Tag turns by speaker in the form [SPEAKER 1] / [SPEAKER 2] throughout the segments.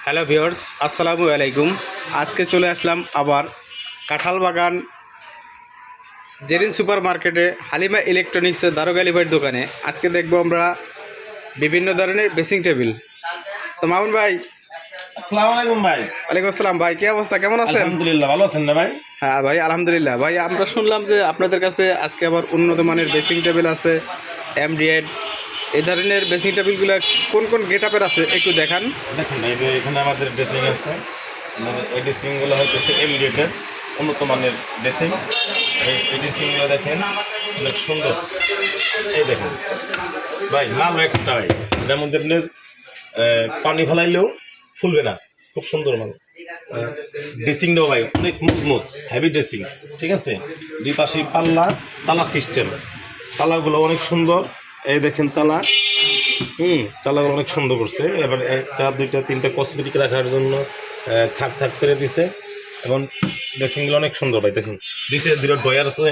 [SPEAKER 1] Hello viewers, আসসালামু আলাইকুম। আজকে চলে আসলাম আবার কাঁঠাল বাগান জেরিন সুপার মার্কেটে হালিমা ইলেকট্রনিক্সের দারোগালি ভাইয়ের দোকানে। আজকে দেখবো আমরা বিভিন্ন ধরনের ড্রেসিং টেবিল। তো মামুন ভাই,
[SPEAKER 2] আসসালামু আলাইকুম ভাই।
[SPEAKER 1] ওয়ালাইকুম আসসালাম ভাই, কি অবস্থা, কেমন আছেন?
[SPEAKER 2] আলহামদুলিল্লাহ, ভালো আছেন না ভাই?
[SPEAKER 1] হ্যাঁ ভাই, আলহামদুলিল্লাহ। ভাই, আমরা শুনলাম যে আপনাদের কাছে আজকে আবার উন্নত মানের ড্রেসিং টেবিল আছে, এমডিএড। এই ধরনের ড্রেসিং টেবিলগুলো কোন কোন গেট আপের আছে একটু দেখান।
[SPEAKER 2] দেখুন, এই যে এখানে আমাদের ড্রেসিং আছে। এই ড্রেসিংগুলো হচ্ছে এমডিএটের উন্নত মানের ড্রেসিং। এই ড্রেসিংগুলো দেখেন, অনেক সুন্দর। এই দেখুন ভাই, মাল একটা ভাই, এটার মধ্যে আপনার পানি ফেলাইলেও ফুলবে না, খুব সুন্দর মাল। ড্রেসিংটাও ভাই অনেক মজবুত, হেভি ড্রেসিং, ঠিক আছে। দুই পাশে পাল্লা, তালা সিস্টেম, তালাগুলো অনেক সুন্দর। এই দেখেন তালা, তালাগুলো অনেক সুন্দর করছে। এবার একটা দুইটা তিনটা কসমেটিক রাখার জন্য থাক থাক করে দিছে। এবং ড্রেসিংগুলো অনেক সুন্দর ভাই। দেখুন নিচের দিকে ড্রয়ার আছে,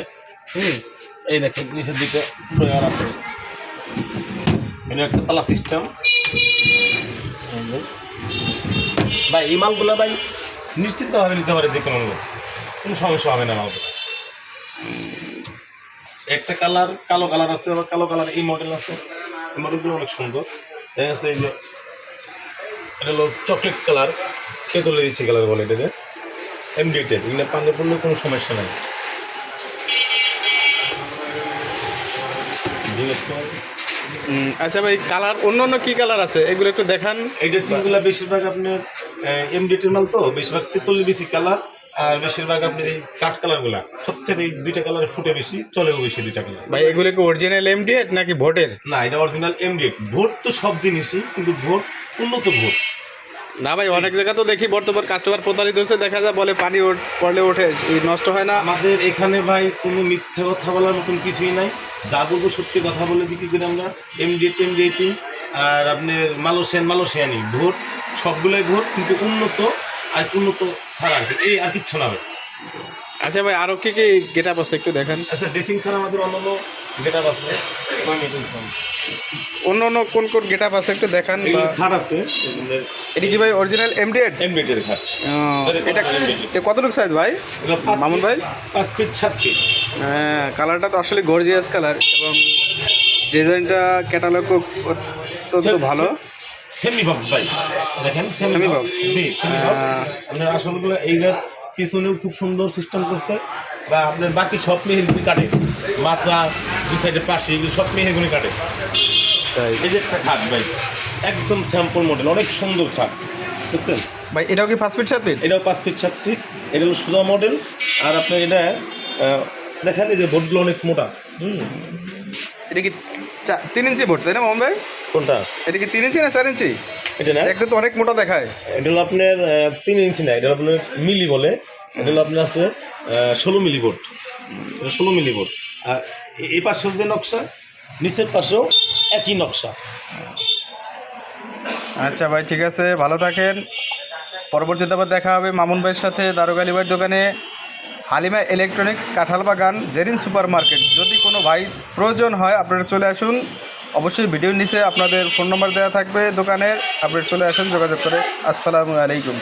[SPEAKER 2] এই দেখেন নিচের দিকে ড্রয়ার আছে। এটা একটা তালা সিস্টেম ভাই। এই মালগুলো ভাই নিশ্চিতভাবে নিতে পারে যে কোনো সমস্যা হবে না মালগুলো। একটা কালার কালো কালার আছে, আবার কালো কালার এই মডেল আছে। এই মডেলগুলো অনেক সুন্দর। দেখা যাচ্ছে এই যে এটা হলো চকলেট কালার, তেঁতুলের ইচ্ছে কালার বলে এটাকে, এমডিটেড। এগুলো পানি পড়লে কোনো সমস্যা নাই।
[SPEAKER 1] আচ্ছা ভাই, কালার অন্য অন্য কী কালার আছে এগুলো একটু দেখান।
[SPEAKER 2] এই ড্রেসিংগুলো বেশিরভাগ আপনার এমডিটেড মাল, তো বেশিরভাগ তেঁতুলের বেশি কালার। আর বেশিরভাগ আপনি এই কাঠ কালারগুলা সবচেয়ে এই দুইটা কালারে ফুটে বেশি, চলেও বেশি দুইটা কালার।
[SPEAKER 1] ভাই, এগুলো কি অরিজিনাল এমডিএড নাকি ভোটের?
[SPEAKER 2] না, এটা অরিজিনাল এমডিটেড। ভোট তো সব জিনিসই, কিন্তু ভোট উন্নত ভোট
[SPEAKER 1] না ভাই, অনেক জায়গা তো দেখি বর্তমান কাস্টমার প্রতারিত হচ্ছে, দেখা যায় বলে পানি পড়লে ওঠে, নষ্ট হয় না।
[SPEAKER 2] আমাদের এখানে ভাই কোনো মিথ্যা কথা বলার মতন কিছুই নাই। যা বলবো সত্যি কথা বলে বিক্রি করি আমরা। এমডিএটিং আর আপনার মালয়েশিয়ানি ভোট, সবগুলোই ভোট, কিন্তু উন্নত। আর উন্নত ছাড়া আর কি, এই আর কিচ্ছু না ভাই।
[SPEAKER 1] আচ্ছা ভাই, আরও কি কি গেট আপ আছে একটু দেখান।
[SPEAKER 2] আচ্ছা, ড্রেসিং ছাড়া আমাদের অন্যান্য গেট আপ আছে।
[SPEAKER 1] অন্য অন্য কোন কোন গেট আপ আছে একটু দেখান।
[SPEAKER 2] খাট আছে,
[SPEAKER 1] এটা কি ভাই অরিজিনাল এমডিএড?
[SPEAKER 2] এমডিটের খাট।
[SPEAKER 1] এটা কতটুকু সাইজ ভাই মামুন ভাই?
[SPEAKER 2] 5 ফিট 7 ফিট।
[SPEAKER 1] হ্যাঁ, কালারটা তো আসলে গর্জিয়াস কালার, এবং ডিজাইনটা ক্যাটালগ অত্যন্ত ভালো।
[SPEAKER 2] সেমি বক্স ভাই, দেখেন
[SPEAKER 1] সেমি বক্স।
[SPEAKER 2] জি, সেমি বক্স। আপনার আসলগুলো এইগুলোর পিছনেও খুব সুন্দর সিস্টেম করছে। বা আপনার বাকি সব মেহেরগুলি কাটে, মাচা দুই সাইডের পাশে এগুলো সব মেহেরগুলি কাটে।
[SPEAKER 1] তাই
[SPEAKER 2] এই যে একটা খাট ভাই, একদম স্যাম্পল মডেল, অনেক সুন্দর খাট, বুঝছেন
[SPEAKER 1] ভাই? এটাও কি 5 ফিট 7 ফিট?
[SPEAKER 2] এটাও 5 ফিট 7 ফিট। এটা হলো সোজা মডেল। আর আপনার এটা দেখেন এই যে বোর্ডগুলো অনেক মোটা।
[SPEAKER 1] এটা কি 3 ইঞ্চি বোর্ড, তাই না মামুন ভাই?
[SPEAKER 2] কোনটা?
[SPEAKER 1] এটা কি 3 ইঞ্চি না 4 ইঞ্চি?
[SPEAKER 2] এটা না,
[SPEAKER 1] একটা তো অনেক মোটা দেখায়।
[SPEAKER 2] এটা হলো আপনার 3 ইঞ্চি না, এটা হলো আপনার মিলি বলে। এটা হলো আপনার আছে 16 মিলি বোর্ড। এটা 16 মিলি বোর্ড। আর এই পাশেও যে নকশা, নিচের পাশেও একই নকশা।
[SPEAKER 1] আচ্ছা ভাই, ঠিক আছে, ভালো থাকেন। পরবর্তীতে আবার দেখা হবে মামুন ভাইয়ের সাথে দারোগালি ভাইয়ের দোকানে, হালিমা ইলেকট্রনিক্স, কাঁঠাল বাগান, জেরিন সুপার মার্কেট। যদি কোনো ভাই প্রয়োজন হয় আপনারা চলে আসুন। অবশ্যই ভিডিওর নিচে আপনাদের ফোন নম্বর দেওয়া থাকবে দোকানের, আপনারা চলে আসুন যোগাযোগ করে। আসসালামু আলাইকুম।